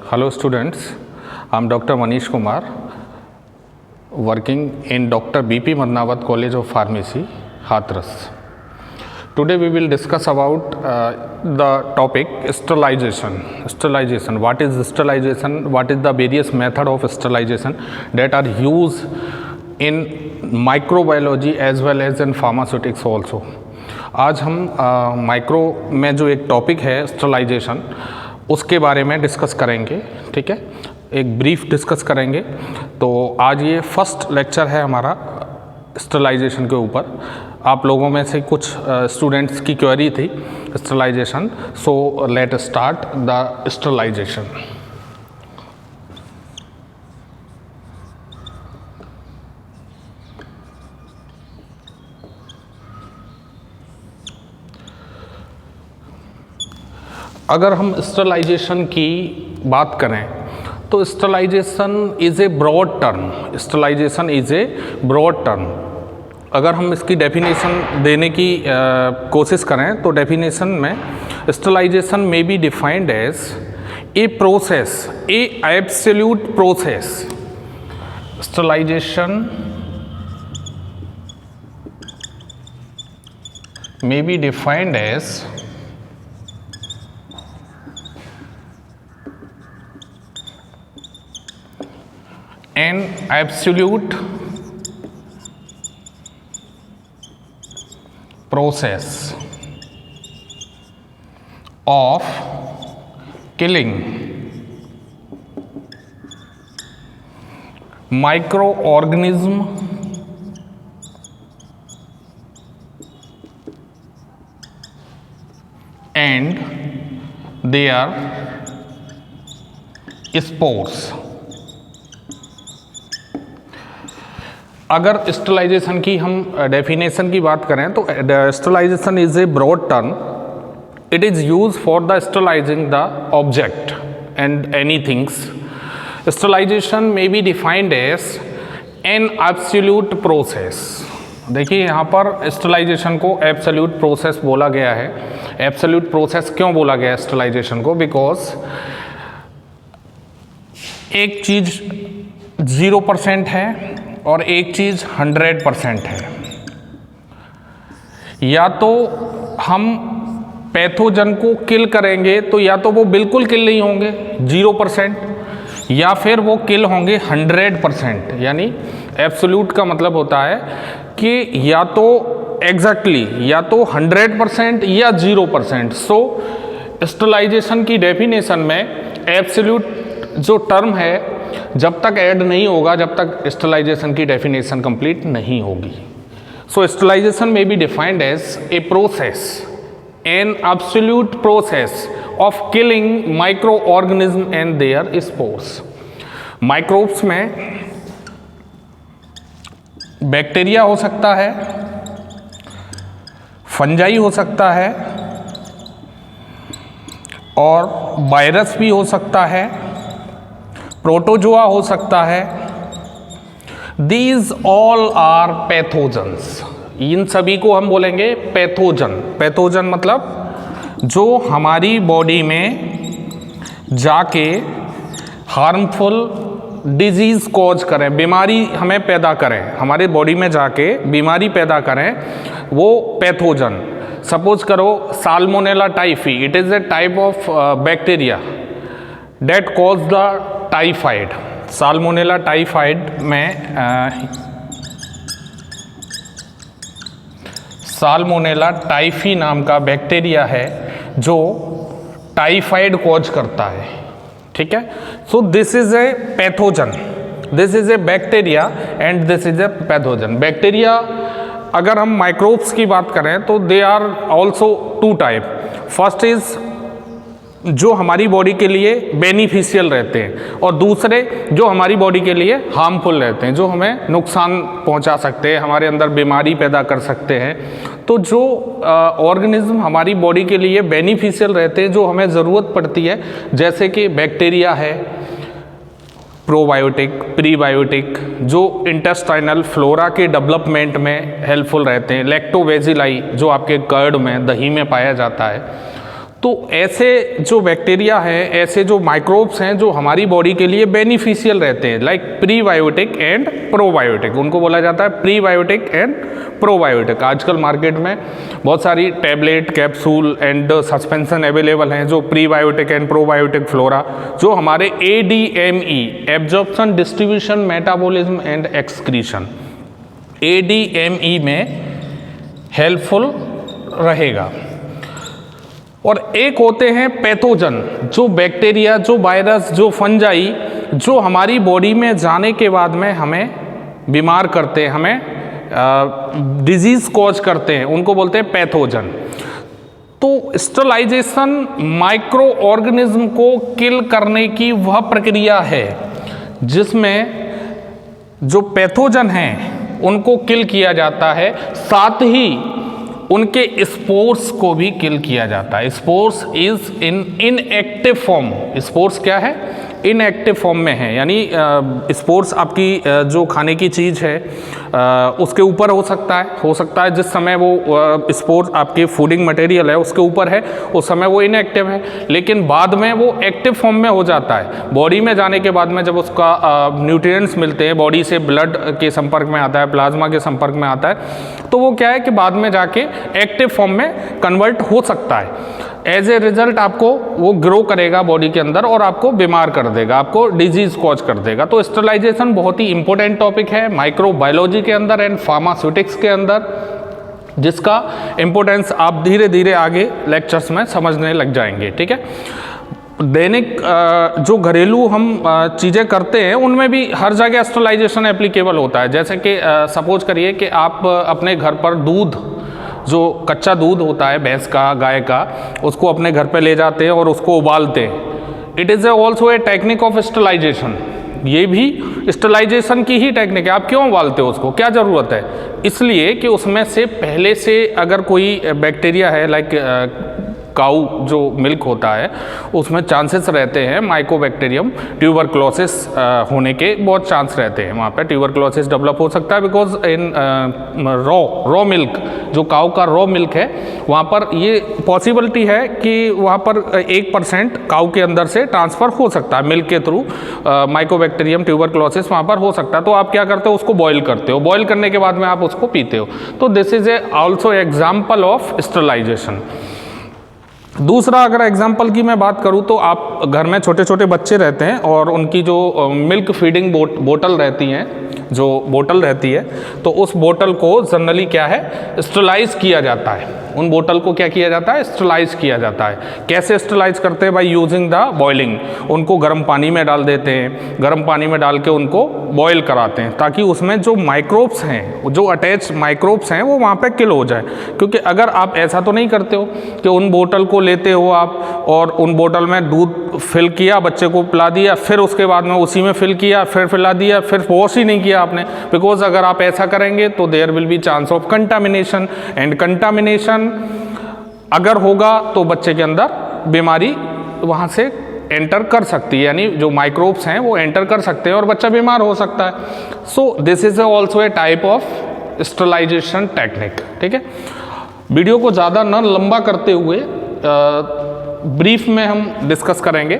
Hello students, I am Dr. Manish Kumar, working in Dr. B.P. Madnawat College of Pharmacy, Hathras. Today we will discuss about the topic sterilization. Sterilization. What is sterilization? What is the various method of sterilization that are used in microbiology as well as in pharmaceutics also. आज हम micro में जो एक topic है sterilization उसके बारे में discuss करेंगे, ठीक है, एक ब्रीफ डिस्कस करेंगे। तो आज ये फर्स्ट लेक्चर है हमारा स्टरलाइजेशन के ऊपर। आप लोगों में से कुछ स्टूडेंट्स की क्वेरी थी sterilisation, so let start the sterilisation. अगर हम स्टरलाइजेशन की बात करें तो sterilisation is a broad term. Sterilisation is a broad term. अगर हम इसकी डेफिनेशन देने की कोशिश करें तो डेफिनेशन में sterilization may be defined as a process, a absolute process. Sterilization may be defined as an absolute process of killing microorganism and their spores। अगर स्टरलाइजेशन की हम डेफिनेशन की बात करें तो sterilization is a broad term. It is use for the sterilizing the object and any things. Sterilization may be defined as an absolute process. देखिए यहाँ पर स्टरलाइजेशन को एब्सोल्यूट प्रोसेस बोला गया है। एब्सोल्यूट प्रोसेस क्यों बोला गया है स्टरलाइजेशन को? बिकॉज एक चीज़ 0% है और एक चीज़ 100% है। या तो हम पैथोजन को किल करेंगे तो या तो वो बिल्कुल किल नहीं होंगे 0%, या फिर वो किल होंगे 100%। यानी एब्सोल्यूट का मतलब होता है कि या तो एग्जैक्टली या तो 100% या 0%। सो स्टरलाइजेशन की डेफिनेशन में एब्सोल्यूट जो टर्म है जब तक ऐड नहीं होगा, जब तक स्टरलाइजेशन की डेफिनेशन कंप्लीट नहीं होगी। सो sterilisation may be defined as a process, an absolute process of killing micro organism and their spores. Microbes में बैक्टीरिया हो सकता है, फंजाई हो सकता है और वायरस भी हो सकता है, प्रोटोजोआ हो सकता है। These all are pathogens. इन सभी को हम बोलेंगे पैथोजन। पैथोजन मतलब जो हमारी बॉडी में जाके हार्मफुल डिजीज़ कॉज करें, बीमारी हमें पैदा करें, हमारे बॉडी में जाके बीमारी पैदा करें, वो पैथोजन। सपोज करो Salmonella typhi, it is a type of bacteria that cause the typhoid. Salmonella typhoid में साल्मोनेला टाइफी नाम का बैक्टीरिया है जो टाइफाइड कॉज करता है, ठीक है। So this is a pathogen, this is a bacteria and this is a pathogen. Bacteria अगर हम माइक्रोब्स की बात करें तो they are also 2 type. First is जो हमारी बॉडी के लिए बेनिफिशियल रहते हैं और दूसरे जो हमारी बॉडी के लिए हार्मफुल रहते हैं, जो हमें नुकसान पहुंचा सकते हैं, हमारे अंदर बीमारी पैदा कर सकते हैं। तो जो ऑर्गेनिज्म हमारी बॉडी के लिए बेनिफिशियल रहते हैं, जो हमें ज़रूरत पड़ती है, जैसे कि बैक्टीरिया है, प्रोबायोटिक, प्रीबायोटिक, जो इंटेस्टाइनल फ्लोरा के डेवलपमेंट में हेल्पफुल रहते हैं, लैक्टोबैसिलाई जो आपके कर्ड में, दही में पाया जाता है, तो ऐसे जो बैक्टीरिया हैं, ऐसे जो माइक्रोब्स हैं जो हमारी बॉडी के लिए बेनिफिशियल रहते हैं, लाइक प्रीबायोटिक एंड प्रोबायोटिक, उनको बोला जाता है प्रीबायोटिक एंड प्रोबायोटिक। आजकल मार्केट में बहुत सारी tablet, capsule and suspension available हैं जो प्रीबायोटिक एंड प्रोबायोटिक फ्लोरा, जो हमारे ADME absorption, distribution, metabolism and excretion, ADME में हेल्पफुल रहेगा। और एक होते हैं पैथोजन, जो बैक्टीरिया, जो वायरस, जो फंजाई, जो हमारी बॉडी में जाने के बाद में हमें बीमार करते हैं, हमें डिजीज कॉज करते हैं, उनको बोलते हैं पैथोजन। तो स्टरलाइजेशन माइक्रो ऑर्गेनिज्म को किल करने की वह प्रक्रिया है जिसमें जो पैथोजन हैं उनको किल किया जाता है, साथ ही उनके स्पोर्स को भी किल किया जाता है। Spores is in inactive form. Spores क्या है? इनएक्टिव फॉर्म में है, यानी स्पोर्स आपकी जो खाने की चीज़ है उसके ऊपर हो सकता है जिस समय वो स्पोर्स आपके फूडिंग मटेरियल है उसके ऊपर है, उस समय वो इनएक्टिव है, लेकिन बाद में वो एक्टिव फॉर्म में हो जाता है। बॉडी में जाने के बाद में जब उसका न्यूट्रिएंट्स मिलते हैं, बॉडी से ब्लड के संपर्क में आता है, प्लाज्मा के संपर्क में आता है, तो वो क्या है कि बाद में जाके एक्टिव फॉर्म में कन्वर्ट हो सकता है। एज ए रिजल्ट आपको वो ग्रो करेगा बॉडी के अंदर और आपको बीमार कर देगा, आपको डिजीज कॉज कर देगा। तो स्टरलाइजेशन बहुत ही इंपॉर्टेंट टॉपिक है माइक्रोबायोलॉजी के अंदर एंड फार्मास्यूटिक्स के अंदर, जिसका इंपॉर्टेंस आप धीरे धीरे आगे लेक्चर्स में समझने लग जाएंगे। ठीक है, दैनिक जो घरेलू हम चीज़ें करते हैं उनमें भी हर जगह स्टरलाइजेशन एप्लीकेबल होता है। जैसे कि सपोज करिए कि आप अपने घर पर दूध, जो कच्चा दूध होता है भैंस का, गाय का, उसको अपने घर पे ले जाते हैं और उसको उबालते हैं। It is also a technique of sterilisation. ये भी स्टरलाइजेशन की ही टेक्निक है। आप क्यों उबालते हो उसको, क्या ज़रूरत है? इसलिए कि उसमें से पहले से अगर कोई बैक्टीरिया है, लाइक काऊ जो मिल्क होता है उसमें चांसेस रहते हैं माइकोबैक्टीरियम ट्यूबरक्लोसिस होने के बहुत चांस रहते हैं। वहाँ पे ट्यूबरक्लोसिस डेवलप हो सकता है बिकॉज इन रॉ मिल्क, जो काऊ का रॉ मिल्क है, वहाँ पर ये पॉसिबिलिटी है कि वहाँ पर 1% काऊ के अंदर से ट्रांसफ़र हो सकता है मिल्क के थ्रू, माइकोबैक्टीरियम ट्यूबरक्लोसिस वहाँ पर हो सकता है। तो आप क्या करते हो, उसको बॉयल करते हो, बॉयल करने के बाद में आप उसको पीते हो। तो this is a also example of sterilisation. दूसरा अगर एग्जाम्पल की मैं बात करूं तो आप घर में छोटे छोटे बच्चे रहते हैं और उनकी जो मिल्क फीडिंग बोतल रहती हैं, जो बोतल रहती है, तो उस बोतल को जनरली क्या है, स्टरलाइज किया जाता है। उन बोतल को क्या किया जाता है, स्टरलाइज किया जाता है। कैसे स्टरलाइज करते हैं? By using the boiling. उनको गर्म पानी में डाल देते हैं, गर्म पानी में डाल के उनको बॉयल कराते हैं ताकि उसमें जो माइक्रोब्स हैं, जो अटैच माइक्रोब्स हैं, वो वहाँ पे किल हो जाए। क्योंकि अगर आप ऐसा तो नहीं करते हो कि उन बोतल को लेते हो आप और उन बोतल में दूध फिल किया, बच्चे को पिला दिया, फिर उसके बाद में उसी में फिल किया, फिर पिला दिया, फिर वॉश ही नहीं किया आपने। बिकॉज अगर आप ऐसा करेंगे तो there will be chance of contamination, and contamination अगर होगा तो बच्चे के अंदर बीमारी वहाँ से एंटर कर सकती है, यानी जो माइक्रोब्स हैं वो एंटर कर सकते हैं और बच्चा बीमार हो सकता है। So this is also a type of sterilisation technique. ठीक है, वीडियो को ज़्यादा न लंबा करते हुए ब्रीफ में हम डिस्कस करेंगे।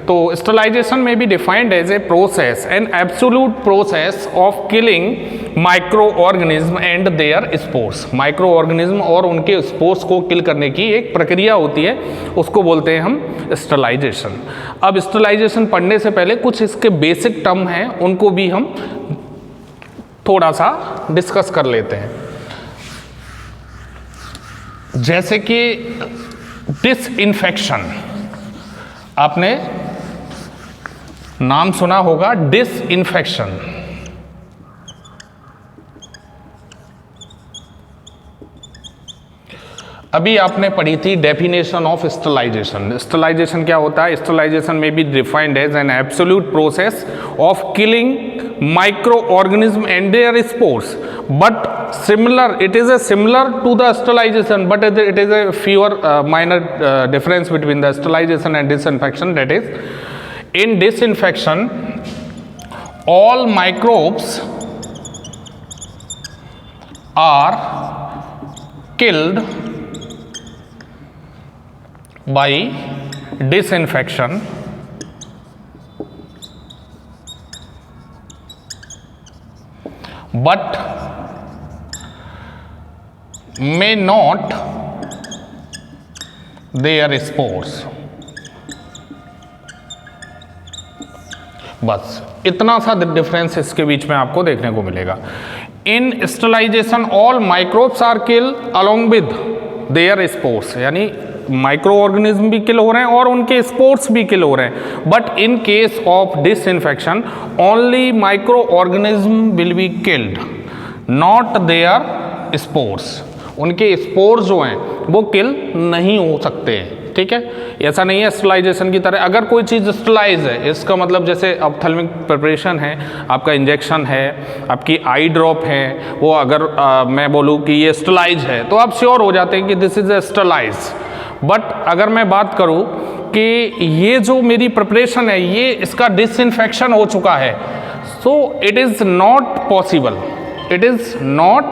तो sterilisation may be defined as a process, an absolute process of killing micro organism and their spores. Micro organism और उनके स्पोर्स को किल करने की एक प्रक्रिया होती है, उसको बोलते हैं हम स्टरलाइजेशन। अब स्टरलाइजेशन पढ़ने से पहले कुछ इसके बेसिक टर्म हैं, उनको भी हम थोड़ा सा डिस्कस कर लेते हैं। जैसे कि डिसइंफेक्शन, आपने नाम सुना होगा डिसइंफेक्शन। अभी आपने पढ़ी थी डेफिनेशन ऑफ स्टरलाइजेशन। स्टरलाइजेशन क्या होता है? Sterilisation may be defined as an absolute process of killing micro organism and their spores, but similar, it is a similar to the sterilization, but it is a fewer minor difference between the sterilization and disinfection. That is, in disinfection all microbes are killed by disinfection but may not their spores। बस इतना सा difference इसके बीच में आपको देखने को मिलेगा। In sterilization all microbes are kill along with their spores, यानी माइक्रो ऑर्गेनिज्म भी किल हो रहे हैं और उनके स्पोर्स भी किल हो रहे हैं। But in case of disinfection only micro organism will be killed, not their spores. उनके स्पोर्स जो हैं वो किल नहीं हो सकते हैं, ठीक है। ऐसा नहीं है स्टरलाइजेशन की तरह। अगर कोई चीज़ स्टरलाइज है, इसका मतलब जैसे ऑप्थेल्मिक प्रिपरेशन है, आपका इंजेक्शन है, आपकी आई ड्रॉप है, वो अगर मैं बोलूँ कि ये स्टरलाइज है तो आप श्योर हो जाते हैं कि this is a sterilise. But अगर मैं बात करूँ कि ये जो मेरी प्रिपरेशन है ये इसका डिसइंफेक्शन हो चुका है, so it is not possible, it is not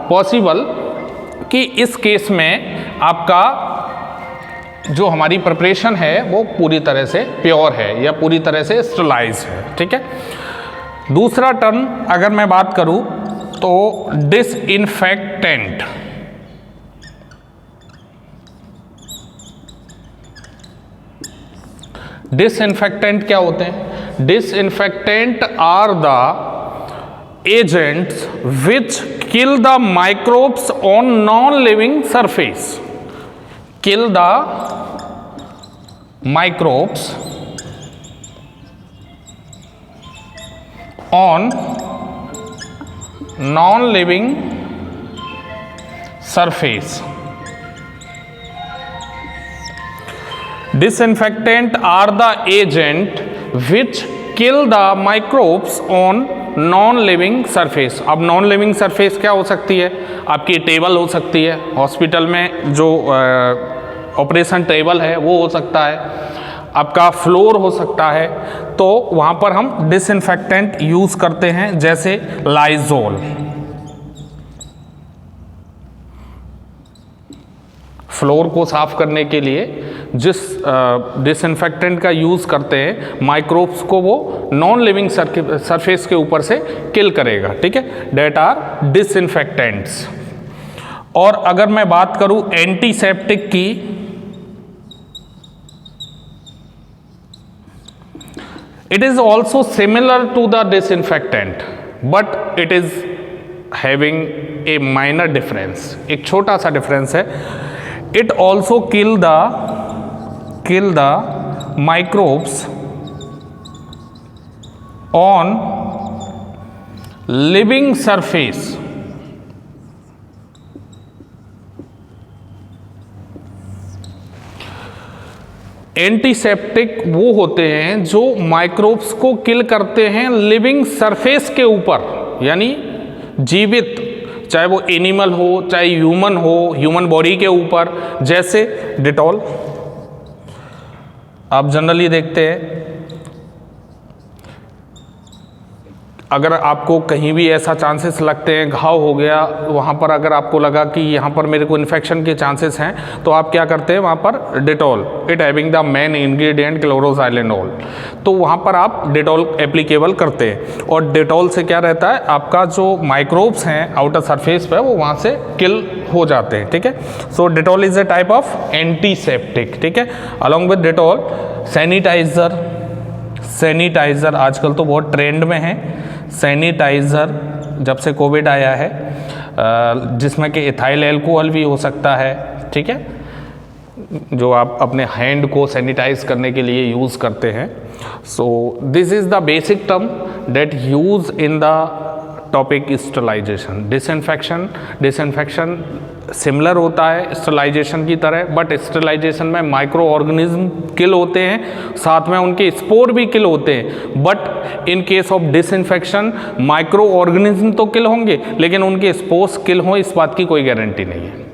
possible कि इस केस में आपका जो हमारी प्रिपरेशन है वो पूरी तरह से प्योर है या पूरी तरह से स्टरलाइज है, ठीक है। दूसरा टर्म अगर मैं बात करूं तो डिसइंफेक्टेंट। डिसइंफेक्टेंट क्या होते हैं? Disinfectant are the agents which kill the microbes on non living surface. Kill the microbes on non-living surface। Disinfectant are the agent which kill the microbes on non living surface. अब non living surface क्या हो सकती है? आपकी table हो सकती है, hospital में जो ऑपरेशन टेबल है वो हो सकता है, आपका फ्लोर हो सकता है, तो वहाँ पर हम डिसइंफेक्टेंट यूज़ करते हैं जैसे लाइजोल। फ्लोर को साफ करने के लिए जिस डिसइंफेक्टेंट का यूज़ करते हैं, माइक्रोब्स को वो नॉन लिविंग सरफेस के ऊपर से किल करेगा, ठीक है। That are disinfectants. और अगर मैं बात करूं एंटीसेप्टिक की, it is also similar to the disinfectant but it is having a minor difference. एक छोटा सा डिफरेंस है। It also kill the microbes on living surface। Antiseptic वो होते हैं जो माइक्रोब्स को किल करते हैं लिविंग सरफेस के ऊपर, यानी जीवित, चाहे वो एनिमल हो चाहे ह्यूमन हो, ह्यूमन बॉडी के ऊपर, जैसे डिटॉल। आप जनरली देखते हैं अगर आपको कहीं भी ऐसा चांसेस लगते हैं, घाव हो गया वहाँ पर, अगर आपको लगा कि यहाँ पर मेरे को इन्फेक्शन के चांसेस हैं, तो आप क्या करते हैं वहाँ पर Dettol, it having the main ingredient chloroxylenol, तो वहाँ पर आप डिटॉल एप्लीकेबल करते हैं। और डिटॉल से क्या रहता है, आपका जो माइक्रोब्स हैं आउटर सरफेस पर वो वहाँ से किल हो जाते हैं, ठीक है। So Dettol is a type of antiseptic, ठीक है। अलॉन्ग विद डिटॉल सैनिटाइज़र आजकल तो बहुत ट्रेंड में है। सैनिटाइज़र जब से कोविड आया है, जिसमें कि इथाइल एल्कोहल भी हो सकता है, ठीक है, जो आप अपने हैंड को सैनिटाइज करने के लिए यूज़ करते हैं। So this is the basic term that use in the topic sterilisation. Disinfection similar होता है स्टरलाइजेशन की तरह, बट स्टरलाइजेशन में माइक्रो ऑर्गेनिज्म किल होते हैं, साथ में उनके स्पोर भी किल होते हैं। But in case of disinfection micro organism तो किल होंगे, लेकिन उनके स्पोर्स किल हों इस बात की कोई गारंटी नहीं है।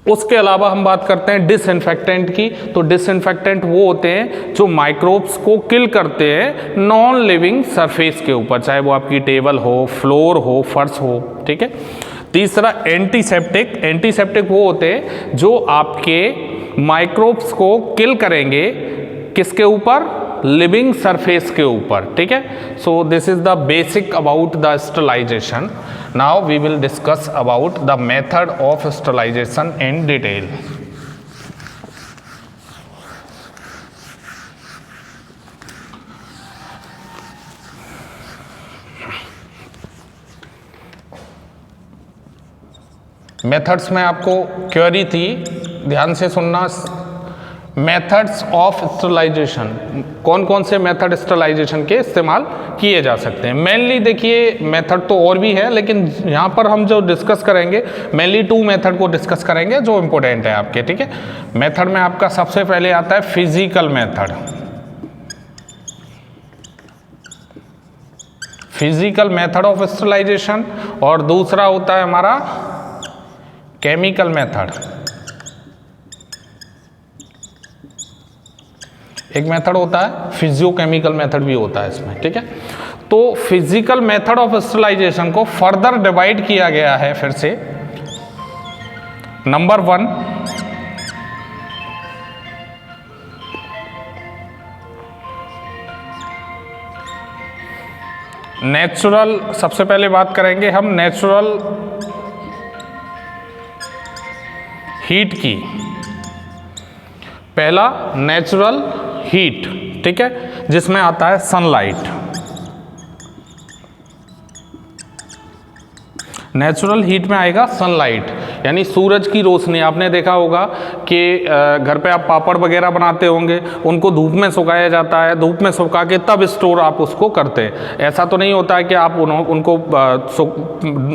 उसके अलावा हम बात करते हैं डिसइंफेक्टेंट की, तो डिसइंफेक्टेंट वो होते हैं जो माइक्रोब्स को किल करते हैं नॉन लिविंग सरफेस के ऊपर, चाहे वो आपकी टेबल हो, फ्लोर हो, फर्श हो, ठीक है। तीसरा एंटीसेप्टिक वो होते हैं जो आपके माइक्रोब्स को किल करेंगे किसके ऊपर, लिविंग सरफेस के ऊपर, ठीक है। So this is the basic about the sterilisation. Now we will discuss about the method of sterilisation in detail. Methods में आपको क्वेरी थी, ध्यान से सुनना। मेथड्स ऑफ स्टरलाइजेशन, कौन कौन से मेथड स्टरलाइजेशन के इस्तेमाल किए जा सकते हैं। मेनली देखिए मेथड तो और भी है, लेकिन यहाँ पर हम जो डिस्कस करेंगे मेनली 2 मेथड को डिस्कस करेंगे जो इम्पोर्टेंट है आपके, ठीक है। मेथड में आपका सबसे पहले आता है physical method, physical method of sterilisation, और दूसरा होता है हमारा केमिकल मेथड। एक मेथड होता है फिजियोकेमिकल मेथड भी होता है इसमें, ठीक है। तो फिजिकल मेथड ऑफ स्टरलाइजेशन को फर्दर डिवाइड किया गया है फिर से। नंबर 1, नेचुरल, सबसे पहले बात करेंगे हम नेचुरल हीट की। पहला नेचुरल हीट, ठीक है, जिसमें आता है सनलाइट। नेचुरल हीट में आएगा सनलाइट, यानी सूरज की रोशनी। आपने देखा होगा कि घर पे आप पापड़ वगैरह बनाते होंगे, उनको धूप में सुखाया जाता है, धूप में सुखा के तब स्टोर आप उसको करते हैं। ऐसा तो नहीं होता है कि आप उनको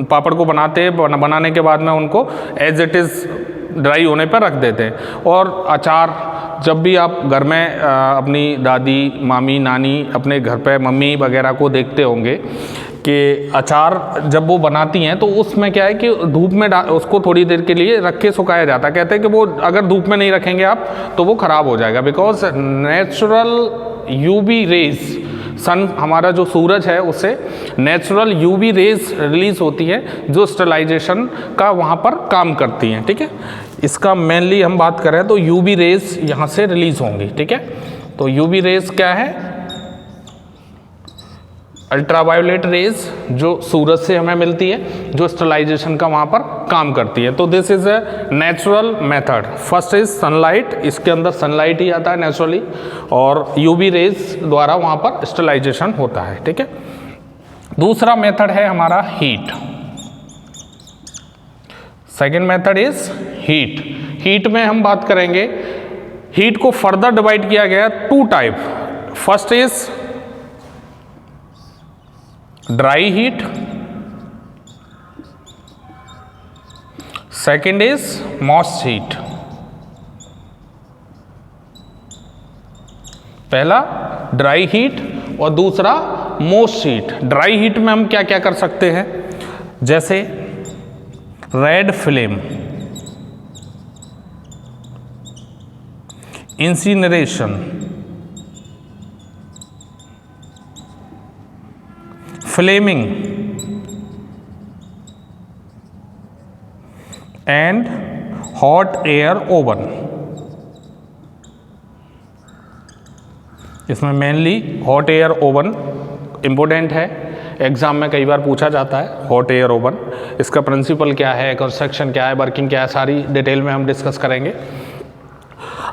पापड़ को बनाने के बाद में उनको एज इट इज़ ड्राई होने पर रख देते हैं। और अचार, जब भी आप घर में अपनी दादी, मामी, नानी, अपने घर पे मम्मी वगैरह को देखते होंगे कि अचार जब वो बनाती हैं तो उसमें क्या है कि धूप में उसको थोड़ी देर के लिए रख के सुखाया जाता है। कहते हैं कि वो अगर धूप में नहीं रखेंगे आप तो वो ख़राब हो जाएगा, बिकॉज नेचुरल यूवी रेज, सन हमारा जो सूरज है उससे नेचुरल यूवी रेज रिलीज होती है जो स्टरलाइजेशन का वहाँ पर काम करती हैं, ठीक है। इसका मेनली हम बात करें तो यूवी रेज यहाँ से रिलीज होंगी, ठीक है। तो यूवी रेज क्या है, अल्ट्रावायोलेट रेज जो सूरज से हमें मिलती है, जो स्टरलाइजेशन का वहाँ पर काम करती है। तो this is a natural method. First is sunlight, इसके अंदर सनलाइट ही आता है नेचुरली, और यूवी रेज द्वारा वहाँ पर स्टरलाइजेशन होता है, ठीक है। दूसरा मेथड है हमारा heat. Second method is heat. Heat में हम बात करेंगे, हीट को फर्दर डिवाइड किया गया 2 type. First is dry heat, second is moist heat. पहला ड्राई हीट और दूसरा मॉइस्ट हीट। ड्राई हीट में हम क्या क्या कर सकते हैं, जैसे red flame, incineration, flaming and hot air oven. इसमें mainly hot air oven important है, एग्जाम में कई बार पूछा जाता है हॉट एयर ओवन। इसका प्रिंसिपल क्या है, कंस्ट्रक्शन क्या है, वर्किंग क्या है, सारी डिटेल में हम डिस्कस करेंगे।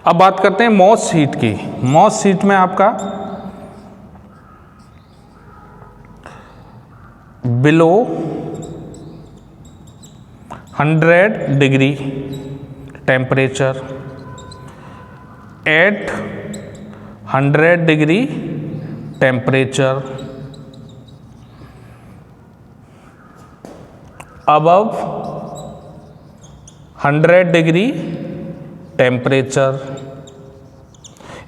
अब बात करते हैं मॉइस्ट हीट की। मॉइस्ट हीट में आपका below 100 degree temperature, at 100 degree temperature, above 100 degree temperature.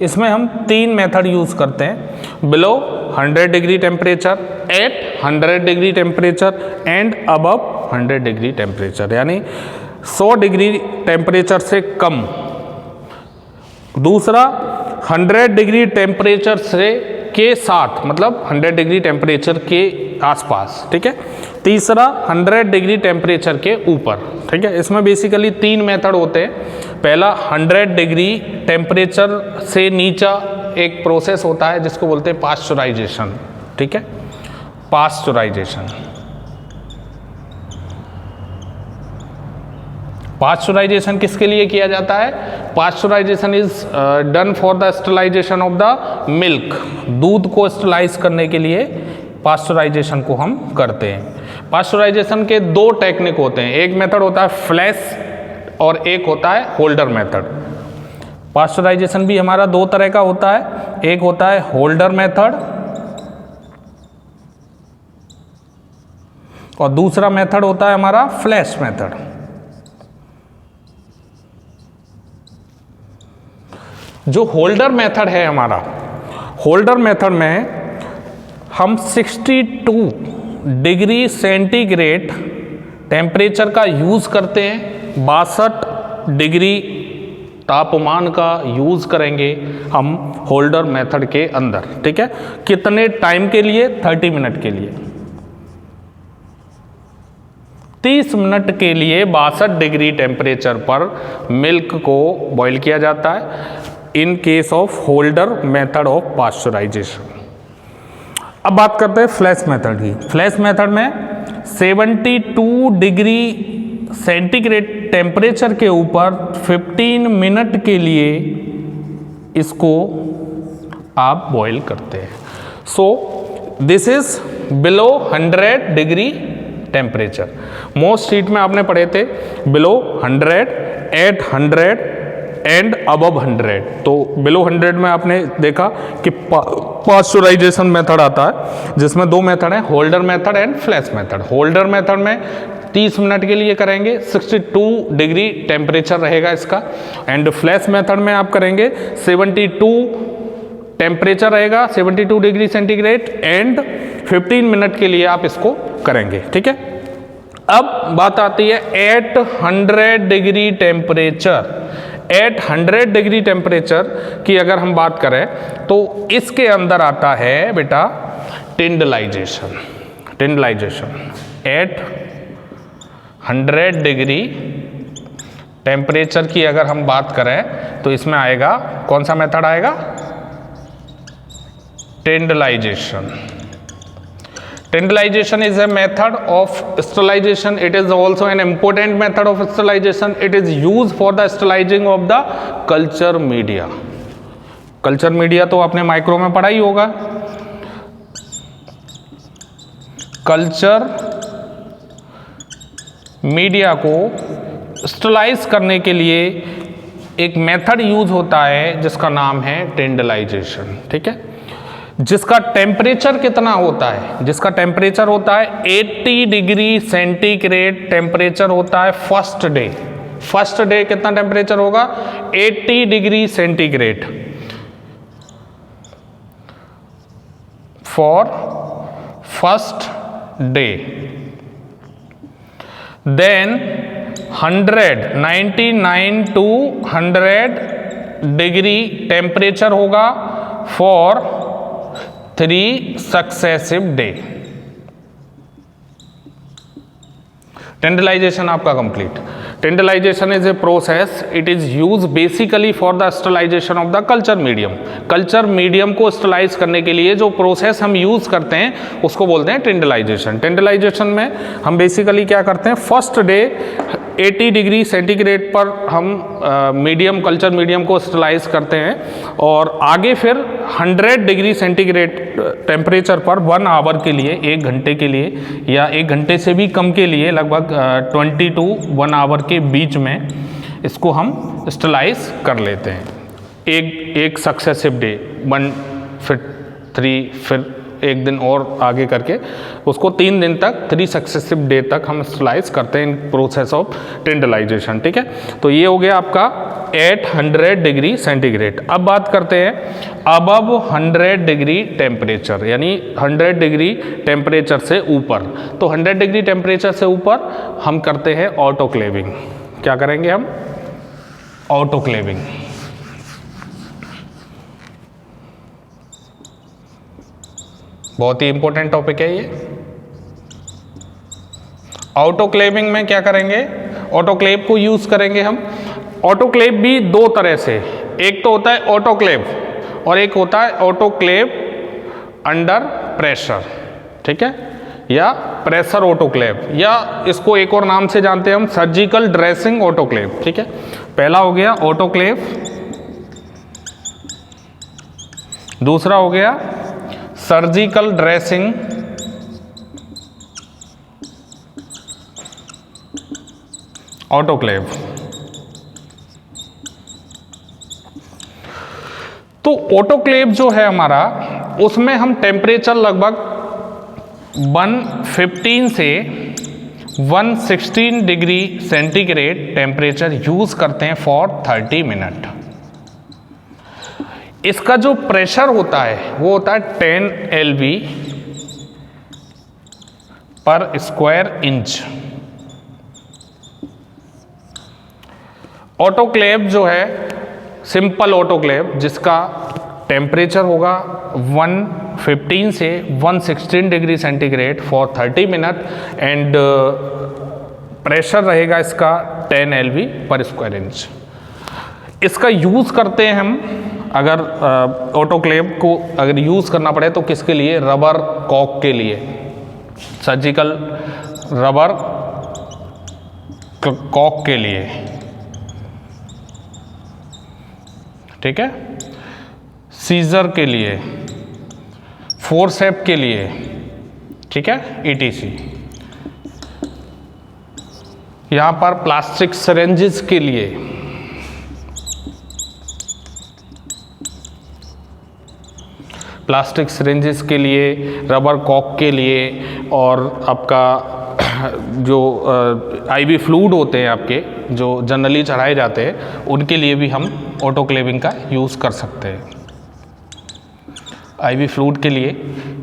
इसमें हम 3 मेथड यूज़ करते हैं, below 100 degree temperature, at 100 degree temperature and above 100 degree temperature, यानी 100 डिग्री टेम्परेचर से कम। दूसरा 100 डिग्री टेम्परेचर से के साथ, मतलब 100 डिग्री टेम्परेचर के आसपास, ठीक है। तीसरा 100 डिग्री टेम्परेचर के ऊपर, ठीक है। इसमें बेसिकली 3 मेथड होते हैं। पहला 100 डिग्री टेम्परेचर से नीचा एक प्रोसेस होता है जिसको बोलते हैं पास्चराइजेशन, ठीक है, पास्चराइजेशन। पास्चराइजेशन किसके लिए किया जाता है? Pasteurisation is done for the sterilization of the milk. दूध को स्टरलाइज करने के लिए पास्चराइजेशन को हम करते हैं। पास्चराइजेशन के 2 टेक्निक होते हैं, एक मेथड होता है फ्लैश और एक होता है होल्डर मेथड। पास्चराइजेशन भी हमारा 2 तरह का होता है, एक होता है होल्डर मेथड और दूसरा मेथड होता है हमारा फ्लैश मेथड। जो होल्डर मेथड है हमारा, होल्डर मेथड में हम 62 डिग्री सेंटीग्रेड टेम्परेचर का यूज़ करते हैं, 62 डिग्री तापमान का यूज़ करेंगे हम होल्डर मेथड के अंदर, ठीक है। कितने टाइम के लिए? 30 मिनट के लिए। 30 मिनट के लिए 62 डिग्री टेम्परेचर पर मिल्क को बॉईल किया जाता है in case of holder method of pasteurisation. अब बात करते हैं फ्लैश मेथड की। फ्लैश मेथड में 72 डिग्री सेंटीग्रेड टेम्परेचर के ऊपर 15 मिनट के लिए इसको आप बॉईल करते हैं। So this is below 100 degree temperature. Most sheet में आपने पढ़े थे बिलो 100, एट 100 एंड अबव 100। तो बिलो 100 में आपने देखा कि पास्चराइजेशन मेथड आता है जिसमें 2 मेथड हैं, holder method and flash method. Holder method में 30 मिनट के लिए करेंगे, 62 डिग्री टेम्परेचर रहेगा इसका। एंड फ्लैश मेथड में आप करेंगे 72 टेम्परेचर रहेगा, 72 डिग्री सेंटीग्रेड एंड 15 मिनट के लिए आप इसको करेंगे, ठीक है। अब बात आती है 800 डिग्री टेम्परेचर। 800 डिग्री टेम्परेचर की अगर हम बात करें तो इसके अंदर आता है बेटा टिंडलाइजेशन। टिंडलाइजेशन 800 डिग्री टेम्परेचर की अगर हम बात करें तो इसमें आएगा कौन सा मेथड आएगा? टिंडलाइजेशन। Tyndallization is a method of sterilization. It is also an important method of sterilization. It is used for the sterilizing of the culture media. Culture media तो आपने माइक्रो में पढ़ा ही होगा। कल्चर मीडिया को स्टरलाइज करने के लिए एक मेथड यूज होता है जिसका नाम है टिंडलाइजेशन, ठीक है। जिसका टेम्परेचर कितना होता है? जिसका टेम्परेचर होता है 80 डिग्री सेंटीग्रेड टेम्परेचर होता है फर्स्ट डे। फर्स्ट डे कितना टेम्परेचर होगा? 80 degree centigrade for first day. Then 99 to 100 degree temperature होगा फॉर 3 सक्सेसिव डे। टिंडलाइजेशन आपका complete. Tyndallization is a process, it is use basically for the sterilization of the culture medium. Culture medium को sterilize करने के लिए जो process हम use करते हैं उसको बोलते हैं टिंडलाइजेशन। टिंडलाइजेशन में हम बेसिकली क्या करते हैं? फर्स्ट डे 80 डिग्री सेंटीग्रेड पर हम मीडियम कल्चर मीडियम को स्टरलाइज करते हैं और आगे फिर 100 डिग्री सेंटीग्रेड टेम्परेचर पर 1 आवर के लिए, 1 घंटे के लिए या 1 घंटे से भी कम के लिए, लगभग 20 टू 1 आवर के बीच में इसको हम स्टरलाइज कर लेते हैं। एक सक्सेसिव डे, 1 फिर 3 फिर 1 दिन और आगे करके उसको 3 दिन तक, 3 सक्सेसिव डे तक हम स्टरलाइज करते हैं इन प्रोसेस ऑफ टिंडलाइजेशन, ठीक है। तो ये हो गया आपका 800 डिग्री सेंटीग्रेड। अब बात करते हैं अबव 100 डिग्री टेम्परेचर, यानी 100 डिग्री टेम्परेचर से ऊपर। तो 100 डिग्री टेम्परेचर से ऊपर हम करते हैं ऑटोक्लेविंग। क्या करेंगे हम? ऑटोक्लेविंग। बहुत ही इंपॉर्टेंट टॉपिक है ये। ऑटोक्लेविंग में क्या करेंगे, ऑटोक्लेव को यूज करेंगे हम। ऑटोक्लेव भी दो तरह से, एक तो होता है ऑटोक्लेव और एक होता है ऑटोक्लेव अंडर प्रेशर, ठीक है, या प्रेशर ऑटोक्लेव, या इसको एक और नाम से जानते हैं हम, सर्जिकल ड्रेसिंग ऑटोक्लेव, ठीक है। पहला हो गया ऑटोक्लेव, दूसरा हो गया सर्जिकल ड्रेसिंग ऑटोक्लेव। तो ऑटोक्लेव जो है हमारा, उसमें हम टेम्परेचर लगभग 115 से 116 डिग्री सेंटीग्रेड टेम्परेचर यूज करते हैं फॉर 30 मिनट। इसका जो प्रेशर होता है वो होता है 10 LV पर स्क्वायर इंच। ऑटोक्लेव जो है सिंपल ऑटोक्लेव, जिसका टेम्परेचर होगा 115 से 116 degree centigrade for 30 minute and pressure रहेगा इसका 10 LV पर स्क्वायर इंच। इसका यूज़ करते हैं हम, अगर ऑटोक्लेव को अगर यूज़ करना पड़े तो किसके लिए, रबर कॉक के लिए, सर्जिकल रबर कॉक के लिए, ठीक है, सीजर के लिए, फोर्सेप के लिए, ठीक है, ETC। यहां पर प्लास्टिक सिरेंजेस के लिए, प्लास्टिक सिरेंजेस के लिए, रबर कॉक के लिए, और आपका जो IV फ्लूइड होते हैं आपके, जो जनरली चढ़ाए जाते हैं, उनके लिए भी हम ऑटोक्लेविंग का यूज़ कर सकते हैं। IV फ्लूइड के लिए,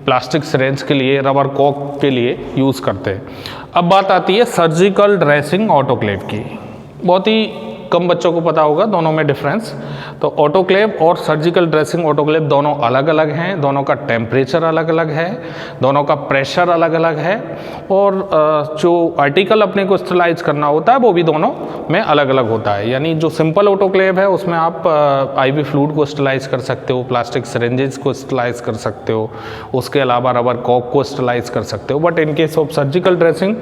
प्लास्टिक सिरेंज के लिए, रबर कॉक के लिए यूज़ करते हैं। अब बात आती है सर्जिकल ड्रेसिंग ऑटोक्लेव की। बहुत ही कम बच्चों को पता होगा दोनों में डिफरेंस। तो ऑटोक्लेव और सर्जिकल ड्रेसिंग ऑटोक्लेव दोनों अलग अलग हैं, दोनों का टेम्परेचर अलग अलग है, दोनों का प्रेशर अलग अलग है, और जो आर्टिकल अपने को स्टरलाइज करना होता है वो भी दोनों में अलग अलग होता है। यानी जो सिंपल ऑटोक्लेव है उसमें आप IV फ्लूइड को स्टरलाइज कर सकते हो, प्लास्टिक सिरेंजेस को स्टरलाइज कर सकते हो, उसके अलावा रबर कॉक को स्टरलाइज कर सकते हो। But in case of surgical dressing,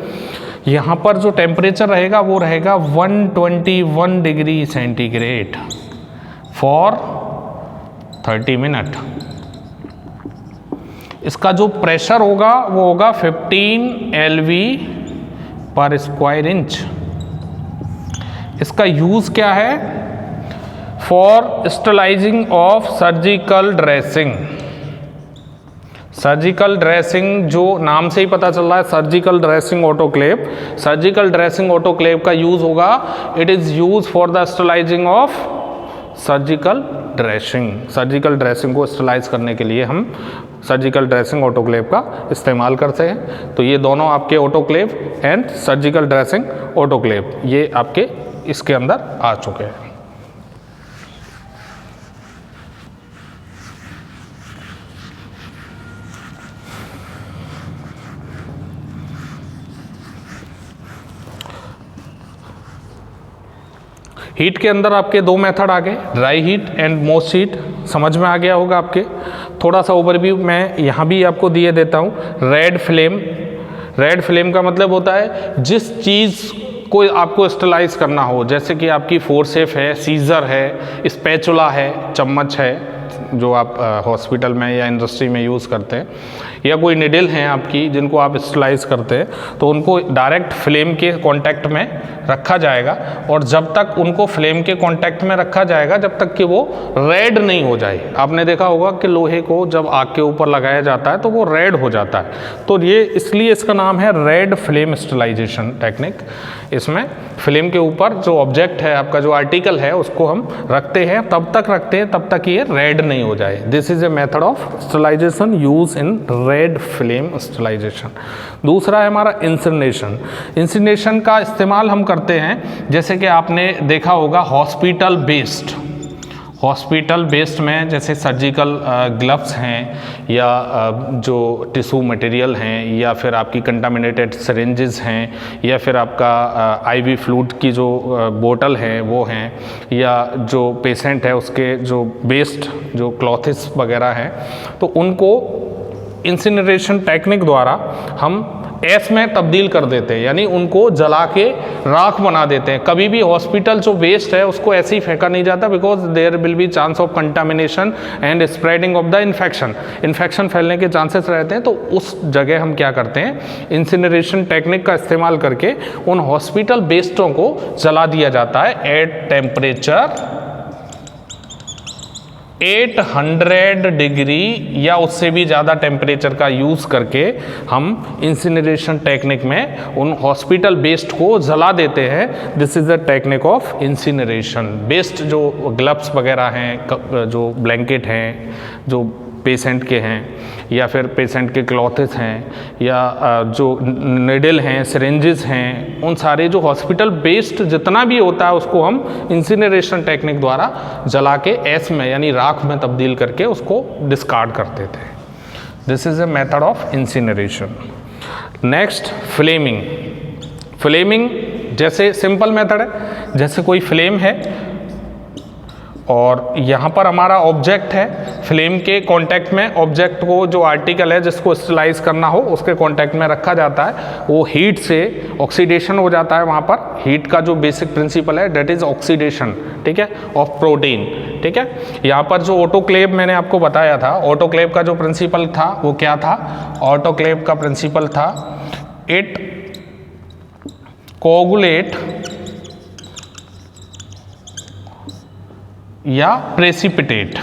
यहाँ पर जो टेम्परेचर रहेगा वो रहेगा 121 डिग्री सेंटीग्रेड फॉर 30 मिनट। इसका जो प्रेशर होगा वो होगा 15 LV पर स्क्वायर इंच। इसका यूज क्या है, for sterilising of surgical dressing. Surgical dressing जो नाम से ही पता चल रहा है, surgical dressing autoclave. Surgical dressing autoclave का यूज होगा, it is use for the sterilizing of surgical dressing. Surgical dressing को स्टरलाइज करने के लिए हम सर्जिकल ड्रेसिंग ऑटोक्लेव का इस्तेमाल करते हैं। तो ये दोनों आपके autoclave and surgical dressing autoclave, ये आपके इसके अंदर आ चुके हैं। हीट के अंदर आपके दो मेथड आ गए, dry heat and most heat, समझ में आ गया होगा आपके। थोड़ा सा ओवरव्यू मैं यहाँ भी आपको दिए देता हूँ। रेड फ्लेम, रेड फ्लेम का मतलब होता है जिस चीज़ को आपको स्टरलाइज करना हो, जैसे कि आपकी फोर्सेप है, सीजर है, स्पैचुला है, चम्मच है, जो आप हॉस्पिटल में या इंडस्ट्री में यूज़ करते हैं, या कोई निडल हैं आपकी जिनको आप स्टरलाइज करते हैं, तो उनको डायरेक्ट फ्लेम के कांटेक्ट में रखा जाएगा। और जब तक उनको फ्लेम के कांटेक्ट में रखा जाएगा जब तक कि वो रेड नहीं हो जाए। आपने देखा होगा कि लोहे को जब आग के ऊपर लगाया जाता है तो वो रेड हो जाता है, तो ये इसलिए इसका नाम है रेड फ्लेम स्टरलाइजेशन टेक्निक। इसमें फ्लेम के ऊपर जो ऑब्जेक्ट है, आपका जो आर्टिकल है, उसको हम रखते हैं, तब तक रखते हैं तब तक ये रेड नहीं हो जाए। This is a method of sterilisation use in red flame sterilisation. दूसरा है हमारा इंसिनरेशन। इंसिनरेशन का इस्तेमाल हम करते हैं, जैसे कि आपने देखा होगा हॉस्पिटल बेस्ड, हॉस्पिटल बेस्ड में जैसे सर्जिकल ग्लव्स हैं या जो टिश्यू मटेरियल हैं या फिर आपकी कंटामिनेटेड सिरिंजेस हैं या फिर आपका आईवी फ्लूइड की जो बोतल है वो हैं या जो पेशेंट है उसके जो वेस्ट जो क्लॉथ्स वगैरह हैं तो उनको इंसिनरेशन टेक्निक द्वारा हम ऐश में तब्दील कर देते हैं, यानी उनको जला के राख बना देते हैं। कभी भी हॉस्पिटल जो वेस्ट है उसको ऐसे ही फेंका नहीं जाता, because there will be chance of contamination and spreading of the infection फैलने के चांसेस रहते हैं। तो उस जगह हम क्या करते हैं, इंसिनरेशन टेक्निक का इस्तेमाल करके उन हॉस्पिटल वेस्टों को जला दिया जाता है एट टेम्परेचर 800 डिग्री या उससे भी ज़्यादा टेम्परेचर का यूज़ करके हम इंसिनरेशन टेक्निक में उन हॉस्पिटल वेस्ट को जला देते हैं। This is the technique of incineration. Waste जो ग्लव्स वगैरह हैं, जो ब्लैंकेट हैं, जो पेशेंट के हैं या फिर पेशेंट के क्लॉथ्स हैं या जो निडल हैं, सिरिंजेस हैं, उन सारे जो हॉस्पिटल वेस्ट जितना भी होता है उसको हम इंसिनरेशन टेक्निक द्वारा जला के ऐश में यानी राख में तब्दील करके उसको डिस्कार्ड कर देते हैं। This is a method of incineration. Next, flaming. Flaming जैसे सिंपल मेथड है, जैसे कोई फ्लेम है और यहाँ पर हमारा ऑब्जेक्ट है, फ्लेम के कांटेक्ट में ऑब्जेक्ट को जो आर्टिकल है जिसको स्टरलाइज करना हो उसके कांटेक्ट में रखा जाता है, वो हीट से ऑक्सीडेशन हो जाता है। वहाँ पर हीट का जो बेसिक प्रिंसिपल है डेट इज़ ऑक्सीडेशन, ठीक है, ऑफ प्रोटीन, ठीक है। यहाँ पर जो ऑटोक्लेव मैंने आपको बताया था, ऑटोक्लेव का जो प्रिंसिपल था वो क्या था? ऑटोक्लेव का प्रिंसिपल था इट कोगुलेट या प्रेसिपिटेट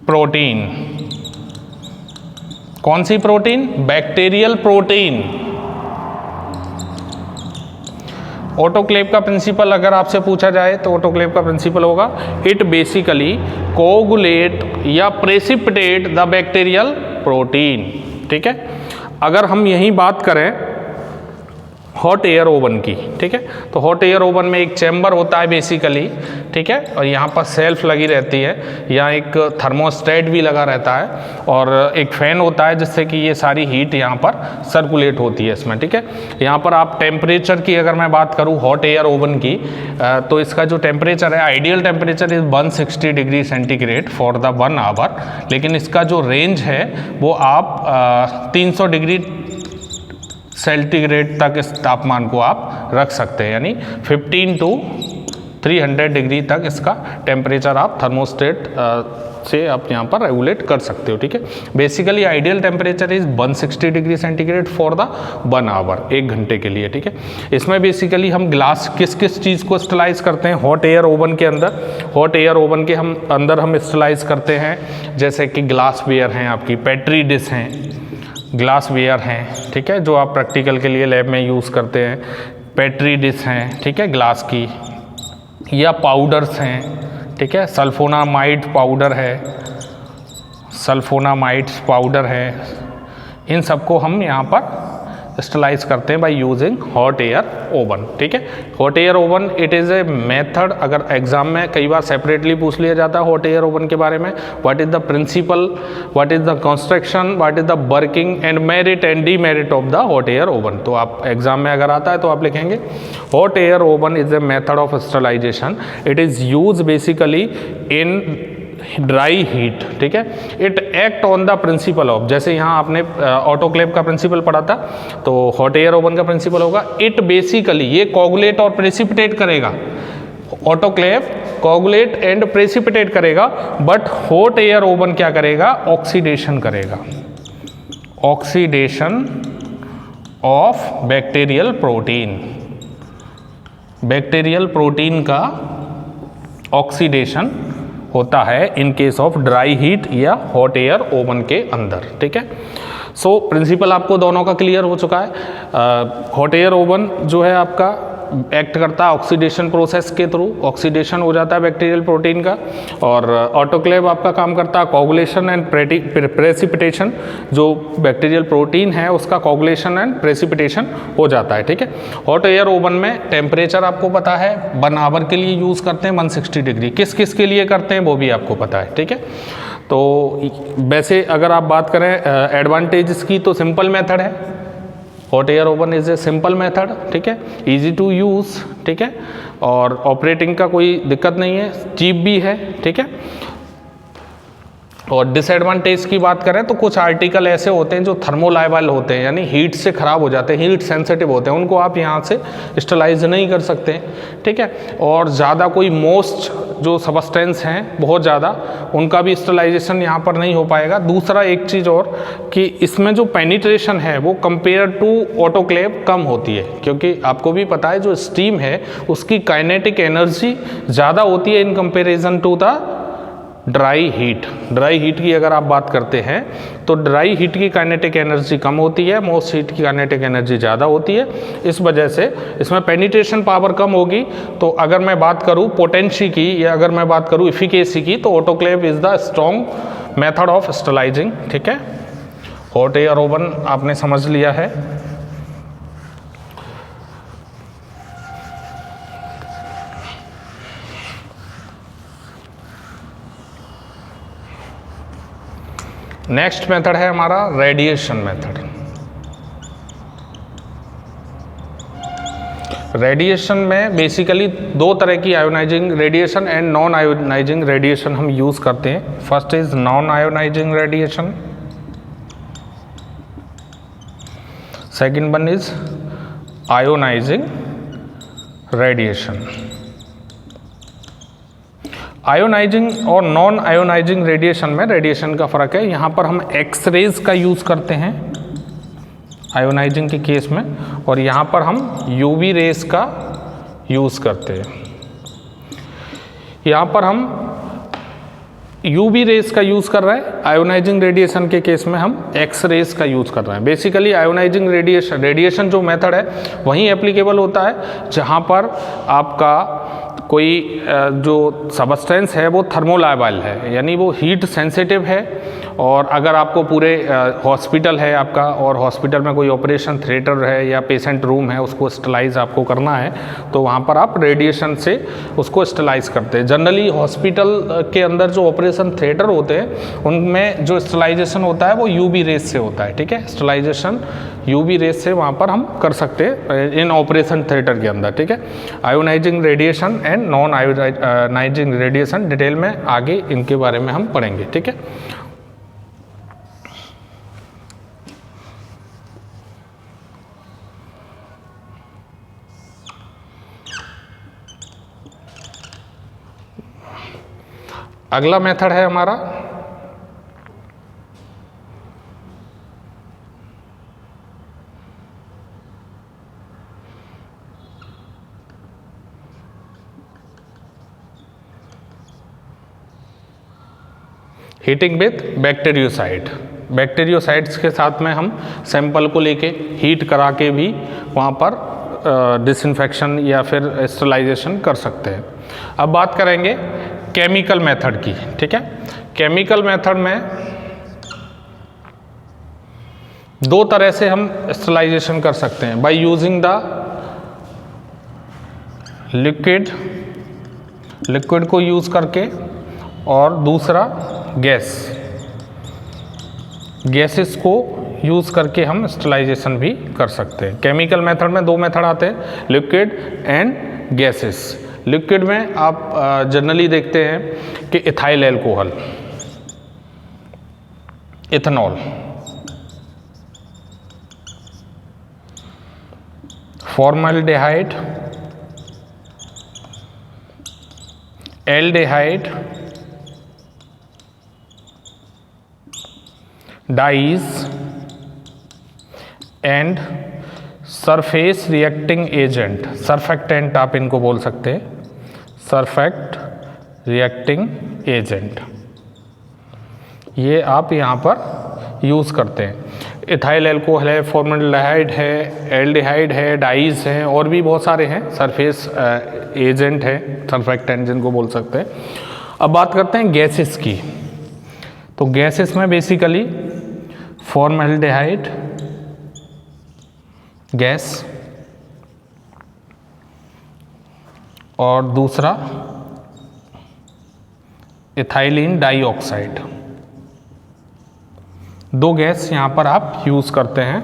प्रोटीन। कौन सी प्रोटीन? Bacterial protein. ऑटोक्लेव का प्रिंसिपल अगर आपसे पूछा जाए तो ऑटोक्लेव का प्रिंसिपल होगा इट बेसिकली कोगुलेट या प्रेसिपिटेट द बैक्टीरियल प्रोटीन, ठीक है। अगर हम यही बात करें हॉट एयर ओवन की, ठीक है, तो हॉट एयर ओवन में एक चैम्बर होता है बेसिकली, ठीक है, और यहाँ पर सेल्फ लगी रहती है, यहाँ एक थर्मोस्टेट भी लगा रहता है और एक फ़ैन होता है जिससे कि ये सारी हीट यहाँ पर सर्कुलेट होती है इसमें, ठीक है। यहाँ पर आप टेम्परेचर की अगर मैं बात करूँ हॉट एयर ओवन की, तो इसका जो टेम्परेचर है ideal temperature is 160 degree centigrade for the 1 hour, लेकिन इसका जो रेंज है वो आप 300 डिग्री सेंटीग्रेड तक इस तापमान को आप रख सकते हैं, यानी 15 to 300 डिग्री तक इसका टेम्परेचर आप थर्मोस्टेट से आप यहाँ पर रेगुलेट कर सकते हो, ठीक है। Basically ideal temperature is 160 degree centigrade for the 1 hour, 1 घंटे के लिए, ठीक है। इसमें बेसिकली हम ग्लास किस किस चीज़ को स्टरलाइज करते हैं हॉट एयर ओवन के अंदर? हॉट एयर ओवन के हम स्टरलाइज करते हैं जैसे कि ग्लास वेयर हैं, आपकी पेट्री डिश हैं, ग्लास वेयर हैं, ठीक है, जो आप प्रैक्टिकल के लिए लैब में यूज़ करते हैं, पेट्री डिश हैं, ठीक है, ग्लास की, या पाउडर्स हैं, ठीक है, सल्फोनामाइड पाउडर है, सल्फोनामाइड पाउडर है, इन सबको हम यहाँ पर स्टरलाइज करते हैं by using hot air oven, ठीक है। Hot air oven it is a method, अगर एग्जाम में कई बार सेपरेटली पूछ लिया जाता है हॉट एयर ओवन के बारे में, what is the principle, what is the construction, what is the working and merit and demerit of the hot air oven. तो आप एग्जाम में अगर आता है तो आप लिखेंगे hot air oven is a method of sterilization, it is use basically in dry heat, ठीक है। It act on the principle of, जैसे यहाँ आपने ऑटोक्लेव का प्रिंसिपल पढ़ा था, तो हॉट एयर ओवन का प्रिंसिपल होगा इट बेसिकली, ये कोगुलेट और प्रेसिपिटेट करेगा, ऑटोक्लेव कोगुलेट एंड प्रेसिपिटेट करेगा, बट हॉट एयर ओवन क्या करेगा? ऑक्सीडेशन करेगा, oxidation of bacterial protein, bacterial protein का ऑक्सीडेशन होता है in case of dry heat या हॉट एयर ओवन के अंदर, ठीक है। सो प्रिंसिपल आपको दोनों का क्लियर हो चुका है। हॉट एयर ओवन जो है आपका एक्ट करता है ऑक्सीडेशन प्रोसेस के थ्रू, ऑक्सीडेशन हो जाता है बैक्टीरियल प्रोटीन का। और ऑटोक्लेव आपका काम करता है कोगुलेशन एंड प्रेसिपिटेशन, जो बैक्टीरियल प्रोटीन है उसका कोगुलेशन एंड प्रेसिपिटेशन हो जाता है, ठीक है। हॉट एयर ओवन में टेम्परेचर आपको पता है 1 आवर के लिए यूज़ करते हैं 160 डिग्री, किस किस के लिए करते हैं वो भी आपको पता है, ठीक है। तो वैसे अगर आप बात करें एडवांटेजेस की तो सिंपल मेथड है, hot air oven is a simple method, ठीक है, इजी टू यूज़, ठीक है, और ऑपरेटिंग का कोई दिक्कत नहीं है, चीप भी है, ठीक है। और डिसएडवांटेज की बात करें तो कुछ आर्टिकल ऐसे होते हैं जो थर्मोलाइबल होते हैं, यानी हीट से ख़राब हो जाते हैं, हीट सेंसिटिव होते हैं, उनको आप यहाँ से स्टरलाइज नहीं कर सकते, ठीक है। और ज़्यादा कोई मोस्ट जो सबस्टेंस हैं बहुत ज़्यादा, उनका भी स्टरलाइजेशन यहाँ पर नहीं हो पाएगा। दूसरा एक चीज़ और कि इसमें जो पेनिट्रेशन है वो कंपेयर टू ऑटोक्लेव कम होती है, क्योंकि आपको भी पता है जो स्टीम है उसकी काइनेटिक एनर्जी ज़्यादा होती है in comparison to the dry heat. Dry heat की अगर आप बात करते हैं तो ड्राई हीट की काइनेटिक एनर्जी कम होती है, मोस्ट हीट की काइनेटिक एनर्जी ज़्यादा होती है, इस वजह से इसमें पेनिट्रेशन पावर कम होगी। तो अगर मैं बात करूँ पोटेंसी की या अगर मैं बात करूँ इफिकेसी की तो autoclave is the strong method of sterilising, ठीक है। हॉट एयर ओवन आपने समझ लिया है। नेक्स्ट मेथड है हमारा रेडिएशन मेथड। रेडिएशन में बेसिकली 2 तरह की ionizing radiation and non ionizing radiation हम यूज़ करते हैं। First is non ionizing radiation, second one is ionizing radiation. Ionizing और नॉन आयोनाइजिंग रेडिएशन में रेडिएशन का फ़र्क है। यहाँ पर हम एक्सरेज का यूज़ करते हैं आयोनाइजिंग के केस में, और यहाँ पर हम यूवी रेज का यूज़ करते हैं। यहाँ पर हम यूवी रेज का यूज़ कर रहे हैं, आयोनाइजिंग रेडिएशन के केस में हम एक्स रेज का यूज़ कर रहे हैं। बेसिकली आयोनाइजिंग रेडिएशन जो मेथड है वहीं एप्लीकेबल होता है जहाँ पर आपका कोई जो सबस्टेंस है वो थर्मोलाइबल है, यानी वो हीट सेंसिटिव है। और अगर आपको पूरे हॉस्पिटल है आपका और हॉस्पिटल में कोई ऑपरेशन थिएटर है या पेशेंट रूम है, उसको स्टरलाइज आपको करना है तो वहाँ पर आप रेडिएशन से उसको स्टरलाइज करते हैं। जनरली हॉस्पिटल के अंदर जो ऑपरेशन थिएटर होते हैं उनमें जो स्टरलाइजेशन होता है वो यूवी रेज से होता है, ठीक है। स्टरलाइजेशन यूवी रेज से वहाँ पर हम कर सकते हैं इन ऑपरेशन थिएटर के अंदर, ठीक है। Ionizing radiation and non ionizing radiation detail में आगे इनके बारे में हम पढ़ेंगे, ठीक है। अगला मेथड है हमारा हीटिंग विथ बैक्टीरियोसाइड। बैक्टीरियोसाइड्स के साथ में हम सैंपल को लेके हीट करा के भी वहाँ पर डिसइंफेक्शन या फिर स्टरलाइजेशन कर सकते हैं। अब बात करेंगे केमिकल मेथड की, ठीक है। केमिकल मेथड में 2 तरह से हम स्टरलाइजेशन कर सकते हैं, बाय यूजिंग द लिक्विड को यूज़ करके, और दूसरा गैसेस को यूज़ करके हम स्टरलाइजेशन भी कर सकते हैं। केमिकल मेथड में 2 मेथड आते हैं, लिक्विड एंड गैसेस। लिक्विड में आप जनरली देखते हैं कि ethyl alcohol, ethanol, formaldehyde, aldehyde, dyes and surface reacting agent, surfactant आप इनको बोल सकते हैं, सरफेक्ट रिएक्टिंग एजेंट, ये आप यहाँ पर यूज़ करते हैं। इथाइल एल्कोहल है, फॉर्मल्डिहाइड है, एल्डिहाइड है, डाइज हैं और भी बहुत सारे हैं, सरफेस एजेंट है, सर्फेक्टेंट जिनको बोल सकते हैं। अब बात करते हैं गैसेस की। तो गैसेस में बेसिकली फॉर्मल्डिहाइड गैस और दूसरा इथाइलिन डाइऑक्साइड, दो गैस यहाँ पर आप यूज़ करते हैं,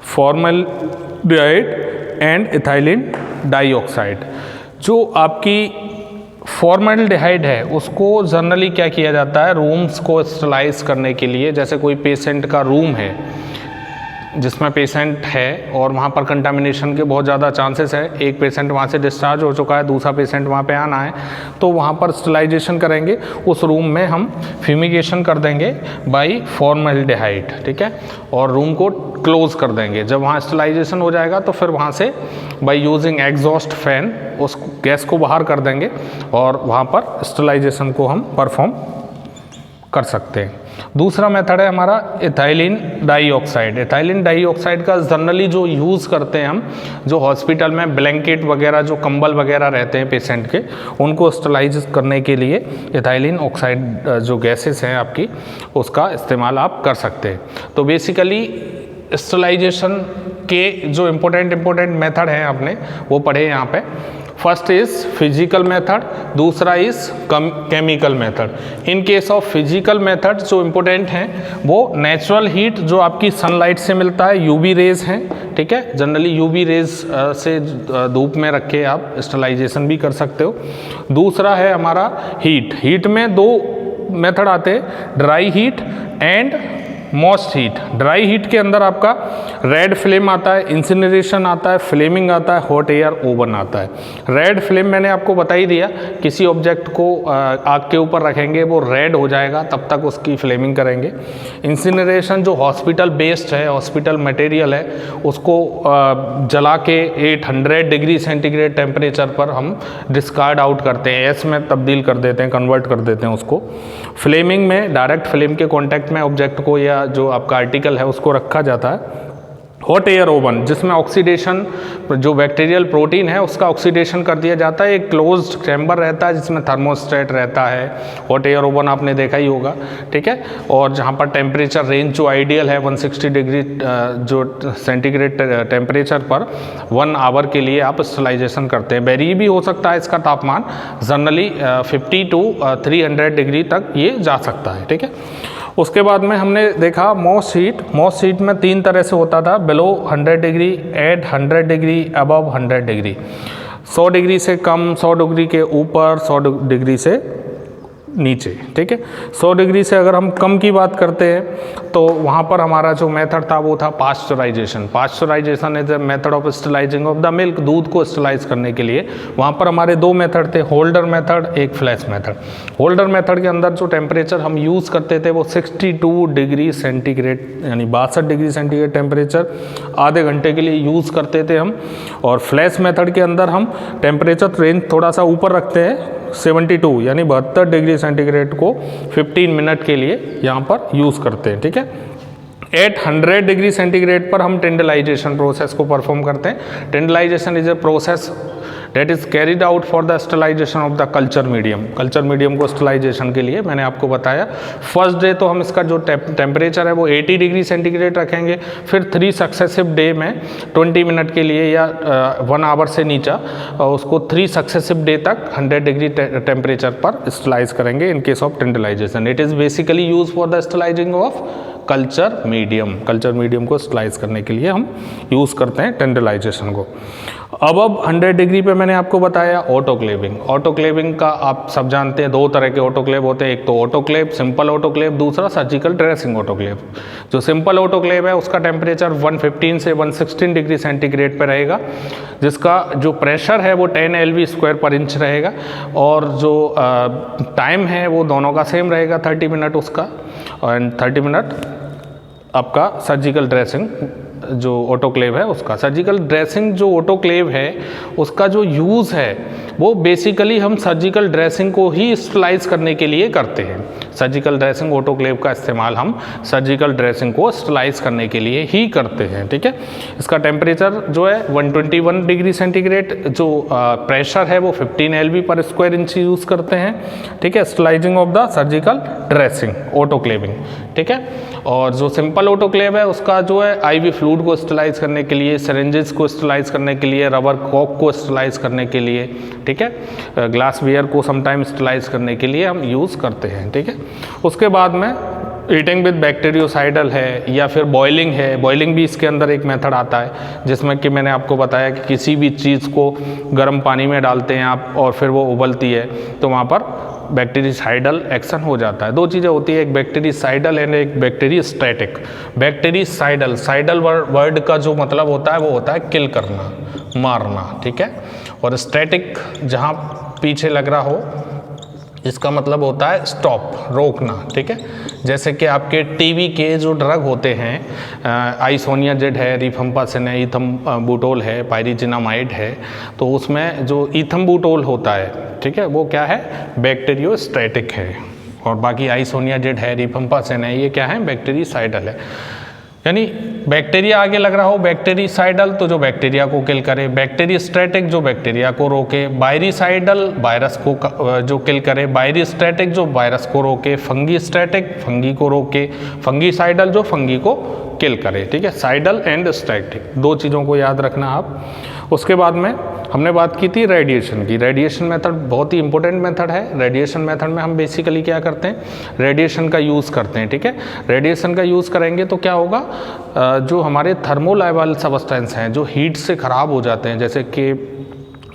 फॉर्मल्डिहाइड एंड इथाइलिन डाइऑक्साइड। जो आपकी फॉर्मल्डिहाइड है उसको जनरली क्या किया जाता है, रूम्स को स्टरलाइज करने के लिए, जैसे कोई पेशेंट का रूम है जिसमें पेशेंट है और वहाँ पर कंटामिनेशन के बहुत ज़्यादा चांसेस है, एक पेशेंट वहाँ से डिस्चार्ज हो चुका है, दूसरा पेशेंट वहाँ पे आना है, तो वहाँ पर स्टरलाइजेशन करेंगे, उस रूम में हम फ्यूमिगेशन कर देंगे बाय फॉर्मल्डिहाइड, ठीक है, और रूम को क्लोज कर देंगे। जब वहाँ स्टरलाइजेशन हो जाएगा तो फिर वहाँ से बाय यूजिंग एग्जॉस्ट फैन उस गैस को बाहर कर देंगे और वहाँ पर स्टरलाइजेशन को हम परफॉर्म कर सकते हैं। दूसरा मेथड है हमारा इथाइलिन डाइऑक्साइड। इथाइलिन डाइऑक्साइड का जनरली जो यूज़ करते हैं हम, जो हॉस्पिटल में ब्लैंकेट वगैरह, जो कंबल वगैरह रहते हैं पेशेंट के, उनको स्टरलाइज करने के लिए इथाइलिन ऑक्साइड जो गैसेस हैं आपकी, उसका इस्तेमाल आप कर सकते हैं। तो बेसिकली स्टरलाइजेशन के जो इम्पोर्टेंट मेथड हैं आपने वो पढ़े यहाँ पे। फर्स्ट इज फिजिकल मेथड, दूसरा is chemical method. In case of physical method जो इम्पोर्टेंट हैं वो नेचुरल हीट जो आपकी सनलाइट से मिलता है, यूवी रेज हैं, ठीक है, जनरली यूवी रेज से धूप में रख के आप स्टरलाइजेशन भी कर सकते हो। दूसरा है हमारा हीट में दो मेथड आते हैं, dry heat and moist heat. Dry heat के अंदर आपका रेड फ्लेम आता है, इंसिनरेशन आता है, फ्लेमिंग आता है, हॉट एयर ओवन आता है। रेड फ्लेम मैंने आपको बता ही दिया, किसी ऑब्जेक्ट को आग के ऊपर रखेंगे वो रेड हो जाएगा, तब तक उसकी फ्लेमिंग करेंगे। इंसिनरेशन जो हॉस्पिटल बेस्ड है, हॉस्पिटल मटेरियल है, उसको जला के 800 डिग्री सेंटीग्रेड टेम्परेचर पर हम डिस्कार्ड आउट करते हैं, एस में तब्दील कर देते हैं, कन्वर्ट कर देते हैं उसको। फ्लेमिंग में डायरेक्ट फ्लेम के कॉन्टैक्ट में ऑब्जेक्ट को या जो आपका आर्टिकल है उसको रखा जाता है। हॉट एयर ओवन जिसमें ऑक्सीडेशन, जो बैक्टीरियल प्रोटीन है उसका ऑक्सीडेशन कर दिया जाता है। एक क्लोज्ड चैम्बर रहता है जिसमें थर्मोस्टेट रहता है, हॉट एयर ओवन आपने देखा ही होगा, ठीक है, और जहाँ पर टेम्परेचर रेंज जो आइडियल है 160 डिग्री जो सेंटीग्रेड टेम्परेचर पर 1 आवर के लिए आप स्टरलाइजेशन करते हैं। वेरी भी हो सकता है इसका तापमान, जनरली 50 to 300 डिग्री तक ये जा सकता है, ठीक है। उसके बाद में हमने देखा मॉस्ट हीट में 3 तरह से होता था, below 100 degree, at 100 degree, above 100 degree. 100 degree से कम, 100 डिग्री के ऊपर, 100 डिग्री से नीचे, ठीक है। 100 डिग्री से अगर हम कम की बात करते हैं तो वहाँ पर हमारा जो मेथड था वो था pasteurization. Pasteurization is a method of sterilizing of the milk. दूध को स्टरलाइज करने के लिए वहाँ पर हमारे 2 मेथड थे, होल्डर मेथड, एक फ्लैश मेथड। होल्डर मेथड के अंदर जो टेम्परेचर हम यूज़ करते थे वो 62 डिग्री सेंटीग्रेड यानी 62 डिग्री सेंटीग्रेड टेम्परेचर आधे घंटे के लिए यूज़ करते थे हम। और फ्लैश मेथड के अंदर हम टेम्परेचर रेंज थोड़ा सा ऊपर रखते हैं, 72 यानी 72 डिग्री सेंटीग्रेड को 15 मिनट के लिए यहाँ पर यूज़ करते हैं, ठीक है। 800 डिग्री सेंटीग्रेड पर हम टेंडलाइजेशन प्रोसेस को परफॉर्म करते हैं। Tyndallization is a process that is carried out for the sterilization of the culture medium. Culture medium को स्टरलाइजेशन के लिए मैंने आपको बताया, फर्स्ट डे तो हम इसका जो टेम्परेचर है वो 80 डिग्री सेंटीग्रेड रखेंगे, फिर 3 सक्सेसिव डे में 20 मिनट के लिए या 1 आवर से नीचा उसको 3 सक्सेसिव डे तक 100 डिग्री टेम्परेचर पर स्टरलाइज करेंगे in case of tyndallization. It is basically use for the sterilizing of culture medium. Culture medium को स्टरलाइज करने के लिए हम यूज़ करते हैं टेंडलाइजेशन को। अब 100 डिग्री पे मैंने आपको बताया ऑटोक्लेविंग। ऑटोक्लेविंग का आप सब जानते हैं 2 तरह के ऑटोक्लेव होते हैं, एक तो ऑटोक्लेव, सिंपल ऑटोक्लेव, दूसरा सर्जिकल ड्रेसिंग ऑटोक्लेव। जो सिंपल ऑटोक्लेव है उसका टेम्परेचर 115 से 116 डिग्री सेंटीग्रेड पे रहेगा, जिसका जो प्रेशर है वो 10 LV² पर इंच रहेगा, और जो टाइम है वो दोनों का सेम रहेगा, 30 मिनट उसका एंड 30 मिनट आपका सर्जिकल ड्रेसिंग जो ऑटोक्लेव है उसका। सर्जिकल ड्रेसिंग जो ऑटोक्लेव है उसका जो यूज़ है वो बेसिकली हम सर्जिकल ड्रेसिंग को ही स्टरलाइज करने के लिए करते हैं। सर्जिकल ड्रेसिंग ऑटोक्लेव का इस्तेमाल हम सर्जिकल ड्रेसिंग को स्टरलाइज करने के लिए ही करते हैं, ठीक है। इसका टेम्परेचर जो है 121 डिग्री सेंटीग्रेड, जो प्रेशर है वो 15 LV पर स्क्वायर इंच यूज़ करते हैं, ठीक है। Sterilising of the surgical dressing autoclaving, ठीक है। और जो सिंपल ऑटोक्लेव है उसका जो है IV फ्लूइड को स्टरलाइज करने के लिए, सिरिंजेस को स्टरलाइज करने के लिए, रबर कॉक को स्टरलाइज करने के लिए, ठीक है, ग्लास वेयर को समटाइम स्टरलाइज करने के लिए हम यूज़ करते हैं, ठीक है। उसके बाद में हीटिंग विद बैक्टीरियोसाइडल है या फिर बॉइलिंग है। बॉइलिंग भी इसके अंदर एक मेथड आता है, जिसमें कि मैंने आपको बताया कि किसी भी चीज़ को गर्म पानी में डालते हैं आप और फिर वो उबलती है तो वहाँ पर बैक्टीरिसाइडल एक्शन हो जाता है। दो चीज़ें होती है, एक बैक्टीरिसाइडल एंड एक बैक्टीरियोस्टैटिक। बैक्टीरिसाइडल, साइडल वर्ड का जो मतलब होता है वो होता है किल करना, मारना, ठीक है। और स्टैटिक जहाँ पीछे लग रहा हो इसका मतलब होता है स्टॉप, रोकना, ठीक है। जैसे कि आपके टीबी के जो ड्रग होते हैं, आइसोनियाजेड है, रिफम्पासिन है, ईथम्बुटोल है, पायरिजिनामाइड है, तो उसमें जो ईथम्बुटोल होता है, ठीक है, वो क्या है, बैक्टीरियोस्टैटिक है। और बाकी आइसोनियाजेड है, रिफम्पासिन है, ये क्या है, बैक्टीरिसाइडल है। यानी बैक्टीरिया आगे लग रहा हो, बैक्टीरिसाइडल तो जो बैक्टीरिया को किल करे, बैक्टीरियोस्टैटिक जो बैक्टीरिया को रोके, बायरिसाइडल वायरस को जो किल करे, बायरिस्टैटिक जो वायरस को रोके, फंगीस्टैटिक फंगी को रोके, फंगीसाइडल जो फंगी को किल करे, ठीक है। साइडल एंड स्टैटिक, दो चीज़ों को याद रखना आप। उसके बाद में हमने बात की थी रेडिएशन की। रेडिएशन मेथड बहुत ही इंपॉर्टेंट मेथड है। रेडिएशन मेथड में हम बेसिकली क्या करते हैं, रेडिएशन का यूज़ करते हैं, ठीक है। रेडिएशन का यूज़ करेंगे तो क्या होगा, जो हमारे थर्मोलाइबल सबस्टेंस हैं जो हीट से ख़राब हो जाते हैं, जैसे कि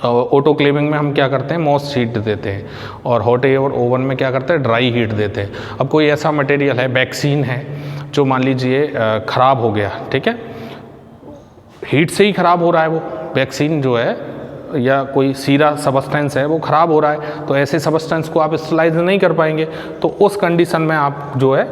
ऑटोक्लेविंग में हम क्या करते हैं, मॉइस्ट हीट देते हैं, और हॉट एयर ओवन में क्या करते हैं, ड्राई हीट देते हैं। अब कोई ऐसा मटेरियल है, वैक्सीन है, जो मान लीजिए ख़राब हो गया, ठीक है, हीट से ही ख़राब हो रहा है वो वैक्सीन जो है, या कोई सीरा सबस्टेंस है वो ख़राब हो रहा है, तो ऐसे सबस्टेंस को आप स्टरलाइज नहीं कर पाएंगे, तो उस कंडीशन में आप जो है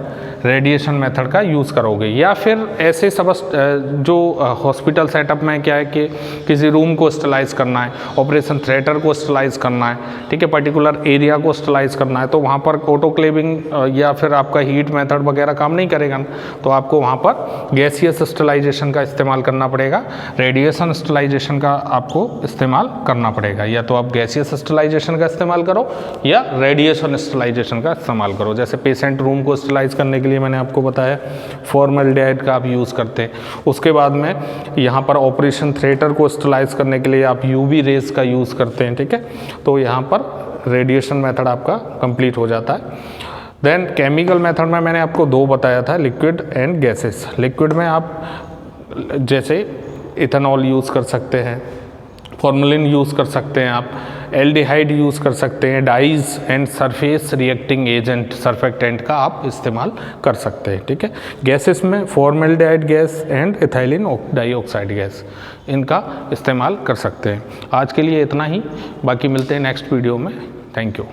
रेडिएशन मेथड का यूज़ करोगे। या फिर ऐसे जो हॉस्पिटल सेटअप में क्या है कि किसी रूम को स्टरलाइज करना है, ऑपरेशन थिएटर को स्टरलाइज करना है, ठीक है, पर्टिकुलर एरिया को स्टरलाइज करना है, तो वहाँ पर ऑटोक्लेविंग या फिर आपका हीट मेथड वगैरह काम नहीं करेगा, तो आपको वहाँ पर गैसियस स्टरलाइजेशन का इस्तेमाल करना पड़ेगा, रेडिएशन स्टरलाइजेशन का आपको इस्तेमाल करना पड़ेगा। या तो आप गैसियस स्टरलाइजेशन का इस्तेमाल करो या रेडिएशन स्टरलाइजेशन का इस्तेमाल करो। जैसे पेशेंट रूम को स्टरलाइज करने के लिए मैंने आपको बताया फॉर्मल्डिहाइड का आप यूज़ करते हैं। उसके बाद में यहाँ पर ऑपरेशन थिएटर को स्टरलाइज करने के लिए आप UV रेज का यूज़ करते हैं, ठीक है। तो यहाँ पर रेडिएशन मेथड आपका कंप्लीट हो जाता है। देन केमिकल मेथड में मैंने आपको दो बताया था, लिक्विड एंड गैसेस। लिक्विड में आप जैसे इथेनॉल यूज़ कर सकते हैं, फॉर्मेलिन यूज़ कर सकते हैं, आप एल्डिहाइड यूज़ कर सकते हैं, dyes and surface reacting agent surfactant का आप इस्तेमाल कर सकते हैं, ठीक है। गैसेस में formaldehyde gas and ethylene dioxide gas, इनका इस्तेमाल कर सकते हैं। आज के लिए इतना ही, बाकी मिलते हैं नेक्स्ट वीडियो में। Thank you.